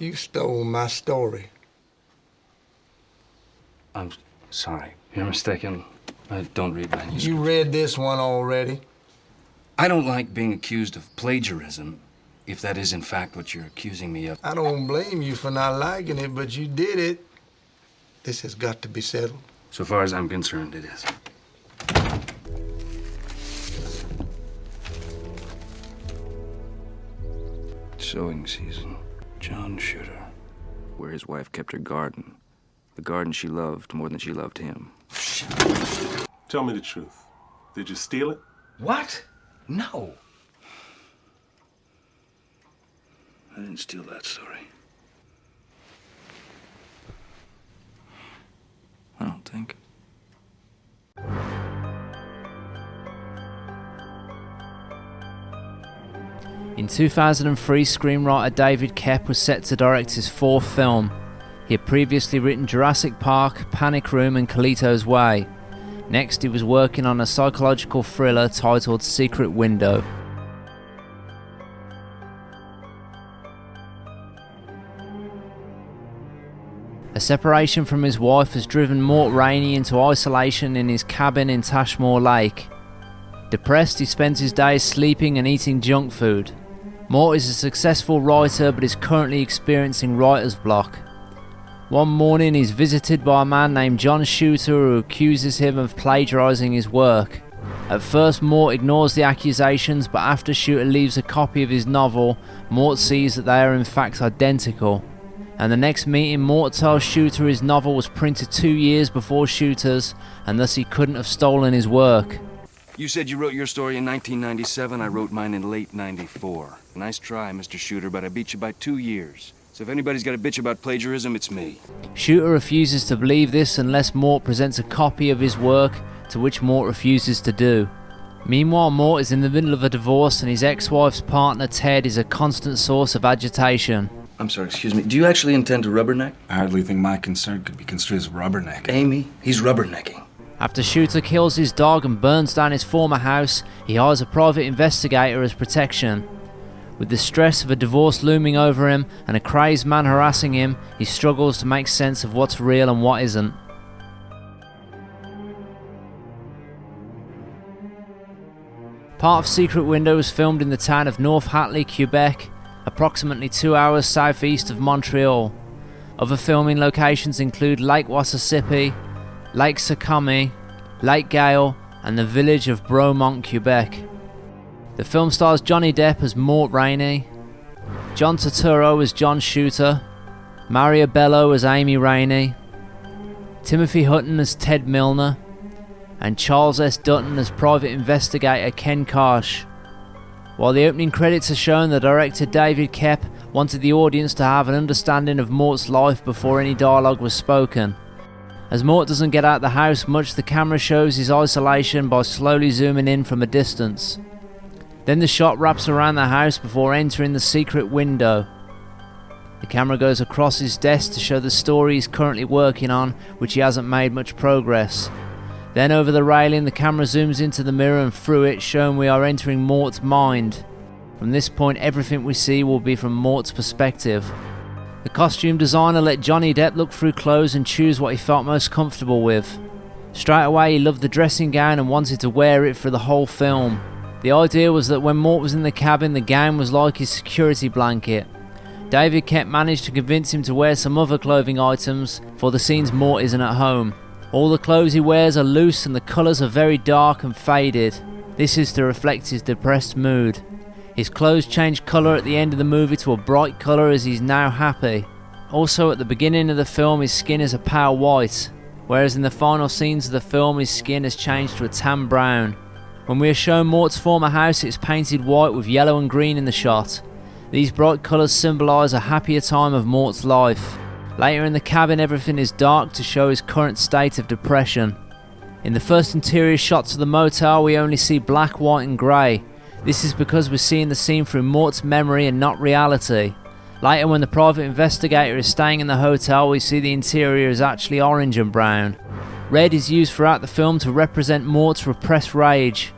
You stole my story. I'm sorry. You're mistaken. I don't read manuscripts. You read this one already? I don't like being accused of plagiarism, if that is in fact what you're accusing me of. I don't blame you for not liking it, but you did it. This has got to be settled. So far as I'm concerned, it is. Sowing season. John Shooter. Where his wife kept her garden. The garden she loved more than she loved him. Tell me the truth. Did you steal it? What? No. I didn't steal that story. I don't think. In 2003, screenwriter David Koepp was set to direct his fourth film. He had previously written Jurassic Park, Panic Room and Carlito's Way. Next, he was working on a psychological thriller titled Secret Window. A separation from his wife has driven Mort Rainey into isolation in his cabin in Tashmore Lake. Depressed, he spends his days sleeping and eating junk food. Mort is a successful writer but is currently experiencing writer's block. One morning he's visited by a man named John Shooter who accuses him of plagiarizing his work. At first Mort ignores the accusations, but after Shooter leaves a copy of his novel, Mort sees that they are in fact identical. And the next meeting, Mort tells Shooter his novel was printed 2 years before Shooter's, and thus he couldn't have stolen his work. You said you wrote your story in 1997. I wrote mine in late 94. Nice try, Mr. Shooter, but I beat you by 2 years. So if anybody's got a bitch about plagiarism, it's me. Shooter refuses to believe this unless Mort presents a copy of his work, to which Mort refuses to do. Meanwhile, Mort is in the middle of a divorce and his ex-wife's partner, Ted, is a constant source of agitation. I'm sorry, excuse me. Do you actually intend to rubberneck? I hardly think my concern could be construed as rubbernecking. Amy, he's rubbernecking. After Shooter kills his dog and burns down his former house, he hires a private investigator as protection. With the stress of a divorce looming over him and a crazed man harassing him, he struggles to make sense of what's real and what isn't. Part of Secret Window was filmed in the town of North Hatley, Quebec, approximately 2 hours southeast of Montreal. Other filming locations include Lake Wassasipi, Lake Sakami, Lake Gale, and the village of Bromont, Quebec. The film stars Johnny Depp as Mort Rainey, John Turturro as John Shooter, Maria Bello as Amy Rainey, Timothy Hutton as Ted Milner, and Charles S. Dutton as private investigator Ken Karsh. While the opening credits are shown, the director David Koepp wanted the audience to have an understanding of Mort's life before any dialogue was spoken. As Mort doesn't get out the house much, the camera shows his isolation by slowly zooming in from a distance. Then the shot wraps around the house before entering the secret window. The camera goes across his desk to show the story he's currently working on, which he hasn't made much progress. Then over the railing, the camera zooms into the mirror and through it, showing we are entering Mort's mind. From this point, everything we see will be from Mort's perspective. The costume designer let Johnny Depp look through clothes and choose what he felt most comfortable with. Straight away, he loved the dressing gown and wanted to wear it for the whole film. The idea was that when Mort was in the cabin, the gown was like his security blanket. David Koepp managed to convince him to wear some other clothing items for the scenes Mort isn't at home. All the clothes he wears are loose and the colours are very dark and faded. This is to reflect his depressed mood. His clothes change colour at the end of the movie to a bright colour as he's now happy. Also at the beginning of the film his skin is a pale white, whereas in the final scenes of the film his skin has changed to a tan brown. When we are shown Mort's former house, it's painted white with yellow and green in the shot. These bright colours symbolise a happier time of Mort's life. Later in the cabin everything is dark to show his current state of depression. In the first interior shots of the motel we only see black, white and grey. This is because we're seeing the scene through Mort's memory and not reality. Later when the private investigator is staying in the hotel we see the interior is actually orange and brown. Red is used throughout the film to represent Mort's repressed rage.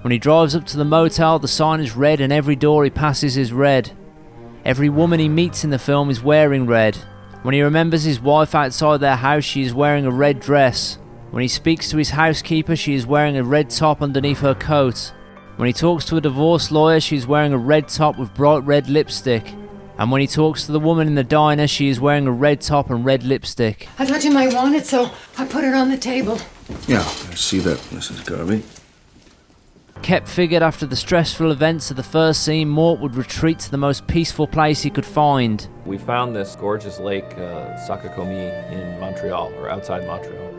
When he drives up to the motel the sign is red and every door he passes is red. Every woman he meets in the film is wearing red. When he remembers his wife outside their house, she is wearing a red dress. When he speaks to his housekeeper, she is wearing a red top underneath her coat. When he talks to a divorce lawyer, she is wearing a red top with bright red lipstick. And when he talks to the woman in the diner, she is wearing a red top and red lipstick. I thought you might want it, so I put it on the table. Yeah, I see that, Mrs. Garvey. Koepp figured after the stressful events of the first scene, Mort would retreat to the most peaceful place he could find. We found this gorgeous lake, Sakakomi, in Montreal, or outside Montreal,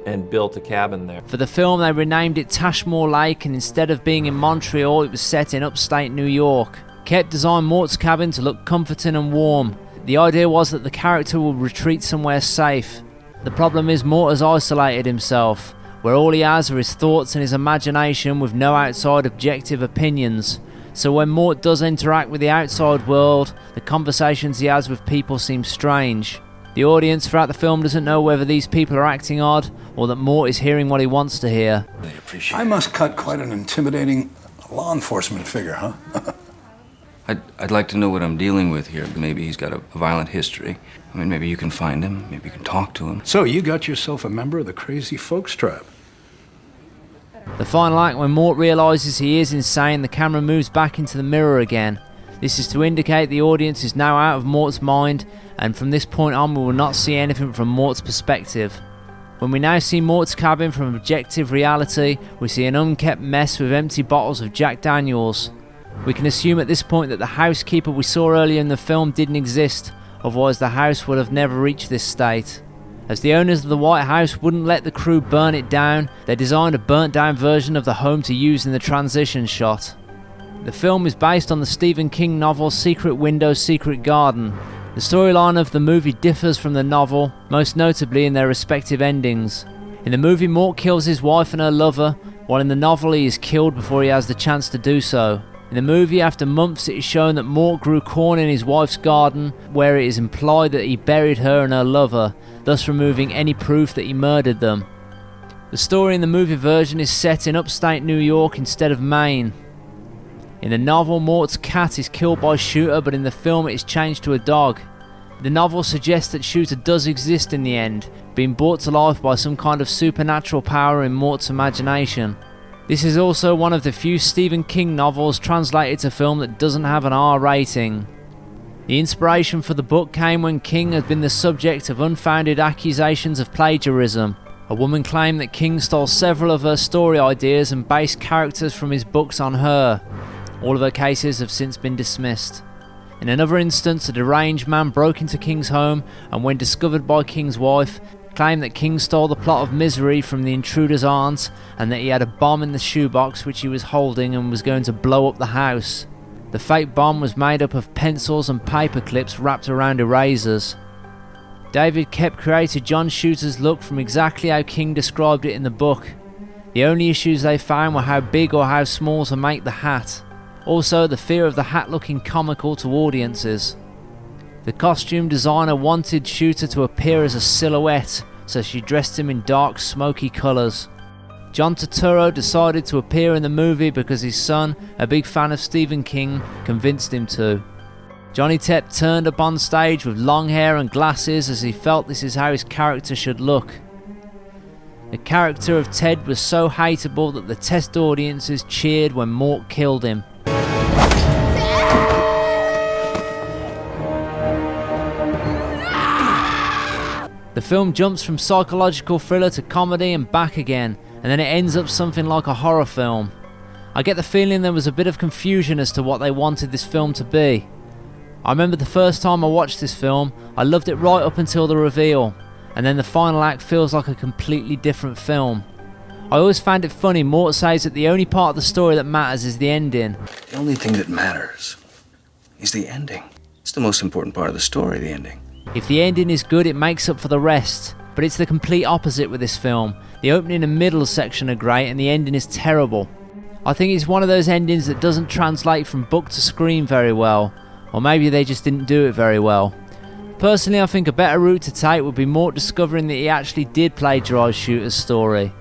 and built a cabin there. For the film, they renamed it Tashmore Lake, and instead of being in Montreal, it was set in upstate New York. Koepp designed Mort's cabin to look comforting and warm. The idea was that the character would retreat somewhere safe. The problem is Mort has isolated himself, where all he has are his thoughts and his imagination with no outside objective opinions. So when Mort does interact with the outside world, the conversations he has with people seem strange. The audience throughout the film doesn't know whether these people are acting odd or that Mort is hearing what he wants to hear. I must cut quite an intimidating law enforcement figure, huh? I'd like to know what I'm dealing with here. Maybe he's got a violent history. I mean, maybe you can find him. Maybe you can talk to him. So you got yourself a member of the crazy folks tribe. The final act, when Mort realises he is insane, the camera moves back into the mirror again. This is to indicate the audience is now out of Mort's mind, and from this point on we will not see anything from Mort's perspective. When we now see Mort's cabin from objective reality, we see an unkept mess with empty bottles of Jack Daniels. We can assume at this point that the housekeeper we saw earlier in the film didn't exist, otherwise the house would have never reached this state. As the owners of the White House wouldn't let the crew burn it down, they designed a burnt down version of the home to use in the transition shot. The film is based on the Stephen King novel Secret Window, Secret Garden. The storyline of the movie differs from the novel, most notably in their respective endings. In the movie, Mort kills his wife and her lover, while in the novel he is killed before he has the chance to do so. In the movie, after months, it is shown that Mort grew corn in his wife's garden, where it is implied that he buried her and her lover, thus removing any proof that he murdered them. The story in the movie version is set in upstate New York instead of Maine. In the novel, Mort's cat is killed by Shooter, but in the film it is changed to a dog. The novel suggests that Shooter does exist in the end, being brought to life by some kind of supernatural power in Mort's imagination. This is also one of the few Stephen King novels translated to film that doesn't have an R rating. The inspiration for the book came when King had been the subject of unfounded accusations of plagiarism. A woman claimed that King stole several of her story ideas and based characters from his books on her. All of her cases have since been dismissed. In another instance, a deranged man broke into King's home and, when discovered by King's wife, claimed that King stole the plot of Misery from the intruder's aunt and that he had a bomb in the shoebox which he was holding and was going to blow up the house. The fake bomb was made up of pencils and paper clips wrapped around erasers. David Koepp created John Shooter's look from exactly how King described it in the book. The only issues they found were how big or how small to make the hat. Also, the fear of the hat looking comical to audiences. The costume designer wanted Shooter to appear as a silhouette, so she dressed him in dark, smoky colours. John Turturro decided to appear in the movie because his son, a big fan of Stephen King, convinced him to. Johnny Depp turned up on stage with long hair and glasses as he felt this is how his character should look. The character of Ted was so hateable that the test audiences cheered when Mort killed him. The film jumps from psychological thriller to comedy and back again, and then it ends up something like a horror film. I get the feeling there was a bit of confusion as to what they wanted this film to be. I remember the first time I watched this film, I loved it right up until the reveal, and then the final act feels like a completely different film. I always found it funny Mort says that the only part of the story that matters is the ending. The only thing that matters is the ending. It's the most important part of the story, the ending. If the ending is good, it makes up for the rest, but it's the complete opposite with this film. The opening and middle section are great and the ending is terrible. I think it's one of those endings that doesn't translate from book to screen very well, or maybe they just didn't do it very well. Personally, I think a better route to take would be Mort discovering that he actually did plagiarise Shooter's story.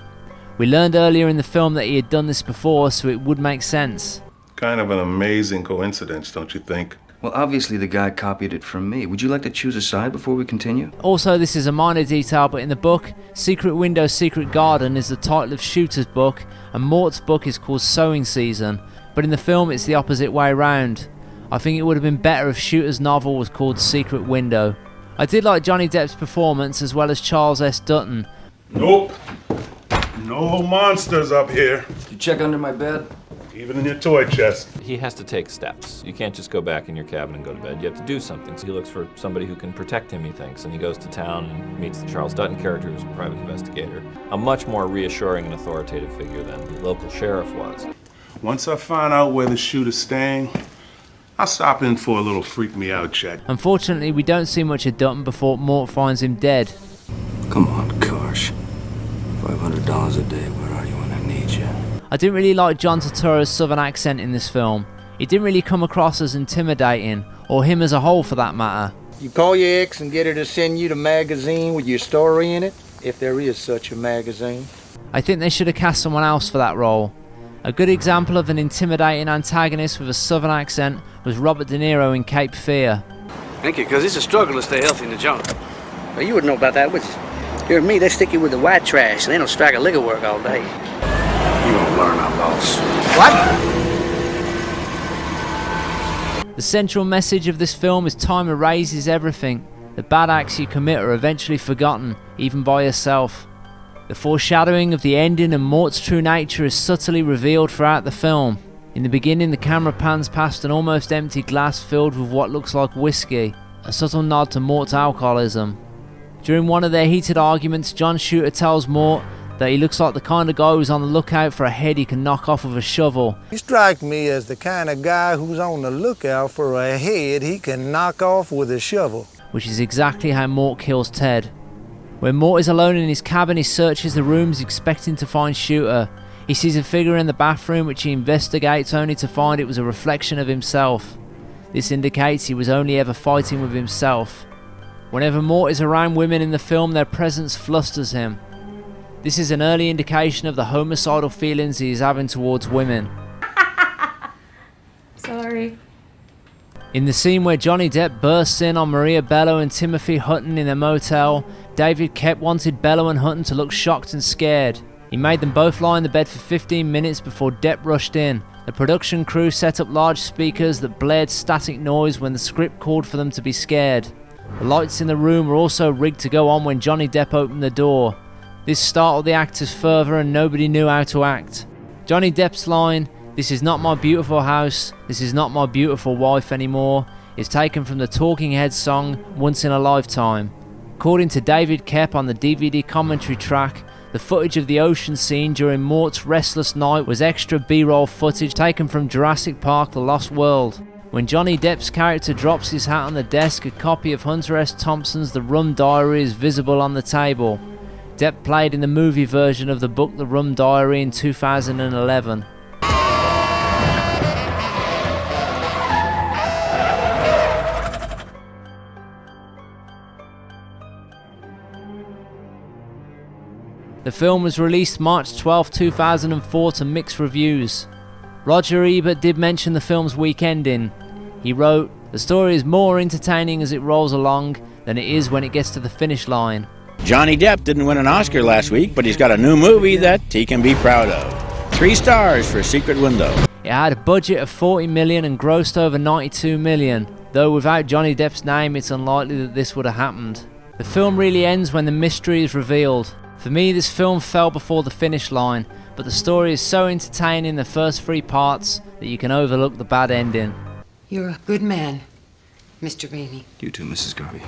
We learned earlier in the film that he had done this before, so it would make sense. Kind of an amazing coincidence, don't you think? Well, obviously the guy copied it from me. Would you like to choose a side before we continue? Also, this is a minor detail, but in the book, Secret Window, Secret Garden is the title of Shooter's book, and Mort's book is called Sowing Season. But in the film, it's the opposite way round. I think it would have been better if Shooter's novel was called Secret Window. I did like Johnny Depp's performance, as well as Charles S. Dutton. Nope. No monsters up here. Did you check under my bed? Even in your toy chest. He has to take steps. You can't just go back in your cabin and go to bed. You have to do something. So he looks for somebody who can protect him, he thinks, and he goes to town and meets the Charles Dutton character, who's a private investigator. A much more reassuring and authoritative figure than the local sheriff was. Once I find out where the shooter's staying, I'll stop in for a little freak-me-out check. Unfortunately, we don't see much of Dutton before Mort finds him dead. Come on, Karsh. $500 a day, where are you when I need you? I didn't really like John Turturro's southern accent in this film. He didn't really come across as intimidating, or him as a whole for that matter. You call your ex and get her to send you the magazine with your story in it, if there is such a magazine. I think they should have cast someone else for that role. A good example of an intimidating antagonist with a southern accent was Robert De Niro in Cape Fear. Thank you, because it's a struggle to stay healthy in the jungle. Well, you wouldn't know about that, would you? Here with me, they stick you with the white trash, and they don't strike a lick of work all day. You won't learn, our boss. What? The central message of this film is time erases everything. The bad acts you commit are eventually forgotten, even by yourself. The foreshadowing of the ending and Mort's true nature is subtly revealed throughout the film. In the beginning, the camera pans past an almost empty glass filled with what looks like whiskey, a subtle nod to Mort's alcoholism. During one of their heated arguments, John Shooter tells Mort that he looks like the kind of guy who's on the lookout for a head he can knock off with a shovel. You strike me as the kind of guy who's on the lookout for a head he can knock off with a shovel. Which is exactly how Mort kills Ted. When Mort is alone in his cabin, he searches the rooms expecting to find Shooter. He sees a figure in the bathroom which he investigates only to find it was a reflection of himself. This indicates he was only ever fighting with himself. Whenever Mort is around women in the film, their presence flusters him. This is an early indication of the homicidal feelings he is having towards women. Sorry. In the scene where Johnny Depp bursts in on Maria Bello and Timothy Hutton in a motel, David Koepp wanted Bello and Hutton to look shocked and scared. He made them both lie in the bed for 15 minutes before Depp rushed in. The production crew set up large speakers that blared static noise when the script called for them to be scared. The lights in the room were also rigged to go on when Johnny Depp opened the door. This startled the actors further and nobody knew how to act. Johnny Depp's line, "This is not my beautiful house, this is not my beautiful wife anymore," is taken from the Talking Heads song Once in a Lifetime. According to David Koepp on the DVD commentary track, the footage of the ocean scene during Mort's restless night was extra B-roll footage taken from Jurassic Park: The Lost World. When Johnny Depp's character drops his hat on the desk, a copy of Hunter S. Thompson's The Rum Diary is visible on the table. Depp played in the movie version of the book The Rum Diary in 2011. The film was released March 12, 2004 to mixed reviews. Roger Ebert did mention the film's weak ending. He wrote, "The story is more entertaining as it rolls along than it is when it gets to the finish line." Johnny Depp didn't win an Oscar last week, but he's got a new movie that he can be proud of. 3 stars for Secret Window. It had a budget of $40 million and grossed over $92 million. Though without Johnny Depp's name, it's unlikely that this would have happened. The film really ends when the mystery is revealed. For me, this film fell before the finish line, but the story is so entertaining in the first 3 parts that you can overlook the bad ending. You're a good man, Mr. Rainey. You too, Mrs. Garvey.